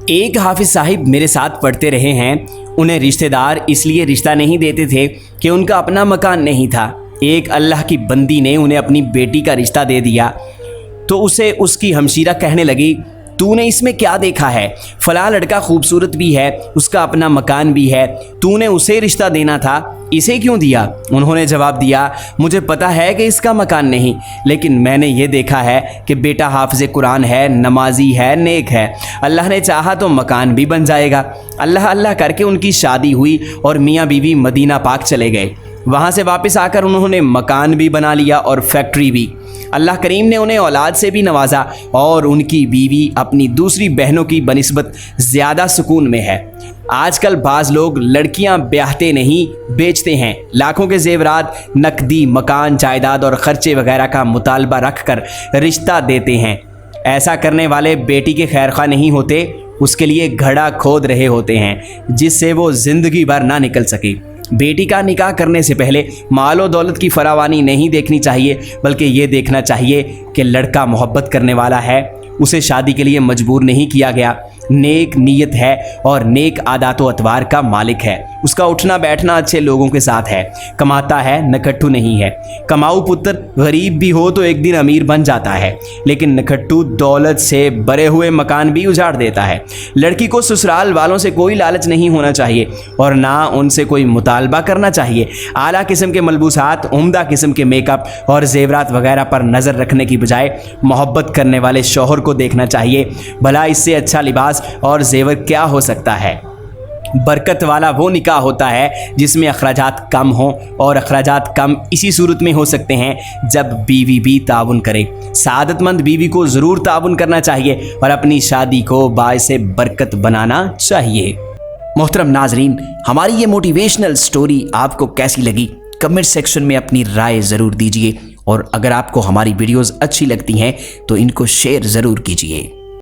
ایک حافظ صاحب میرے ساتھ پڑھتے رہے ہیں، انہیں رشتہ دار اس لیے رشتہ نہیں دیتے تھے کہ ان کا اپنا مکان نہیں تھا۔ ایک اللہ کی بندی نے انہیں اپنی بیٹی کا رشتہ دے دیا تو اسے اس کی ہمشیرہ کہنے لگی، تو نے اس میں کیا دیکھا ہے؟ فلاں لڑکا خوبصورت بھی ہے، اس کا اپنا مکان بھی ہے، تو نے اسے رشتہ دینا تھا، اسے کیوں دیا؟ انہوں نے جواب دیا، مجھے پتا ہے کہ اس کا مکان نہیں، لیکن میں نے یہ دیکھا ہے کہ بیٹا حافظ قرآن ہے، نمازی ہے، نیک ہے، اللہ نے چاہا تو مکان بھی بن جائے گا۔ اللہ اللہ کر کے ان کی شادی ہوئی اور میاں بیوی مدینہ پاک چلے گئے۔ وہاں سے واپس آ کر انہوں نے مکان بھی بنا لیا اور فیکٹری بھی۔ اللہ کریم نے انہیں اولاد سے بھی نوازا اور ان کی بیوی اپنی دوسری بہنوں کی بنسبت زیادہ سکون میں ہے۔ آج کل بعض لوگ لڑکیاں بیاہتے نہیں بیچتے ہیں، لاکھوں کے زیورات، نقدی، مکان، جائیداد اور خرچے وغیرہ کا مطالبہ رکھ کر رشتہ دیتے ہیں۔ ایسا کرنے والے بیٹی کے خیر خواہ نہیں ہوتے، اس کے لیے گھڑا کھود رہے ہوتے ہیں جس سے وہ زندگی بھر نہ نکل سکے۔ بیٹی کا نکاح کرنے سے پہلے مال و دولت کی فراوانی نہیں دیکھنی چاہیے، بلکہ یہ دیکھنا چاہیے کہ لڑکا محبت کرنے والا ہے، اسے شادی کے لیے مجبور نہیں کیا گیا، نیک نیت ہے اور نیک عادات و اطوار کا مالک ہے، اس کا اٹھنا بیٹھنا اچھے لوگوں کے ساتھ ہے، کماتا ہے، نکھٹو نہیں ہے۔ کماؤ پتر غریب بھی ہو تو ایک دن امیر بن جاتا ہے، لیکن نکھٹو دولت سے بھرے ہوئے مکان بھی اجاڑ دیتا ہے۔ لڑکی کو سسرال والوں سے کوئی لالچ نہیں ہونا چاہیے اور نہ ان سے کوئی مطالبہ کرنا چاہیے۔ اعلیٰ قسم کے ملبوسات، عمدہ قسم کے میک اپ اور زیورات وغیرہ پر نظر رکھنے کی بجائے محبت کرنے والے شوہر کو دیکھنا چاہیے۔ بھلا اس سے اچھا لباس اور زیور کیا ہو سکتا ہے؟ برکت والا وہ نکاح ہوتا ہے جس میں اخراجات کم ہوں، اور اخراجات کم اسی صورت میں ہو سکتے ہیں جب بیوی بھی تعاون کرے۔ سعادت مند بیوی کو ضرور تعاون کرنا چاہیے اور اپنی شادی کو باعث برکت بنانا چاہیے۔ محترم ناظرین، ہماری یہ موٹیویشنل سٹوری آپ کو کیسی لگی؟ کمنٹ سیکشن میں اپنی رائے ضرور دیجیے، اور اگر آپ کو ہماری ویڈیوز اچھی لگتی ہیں تو ان کو شیئر ضرور کیجیے۔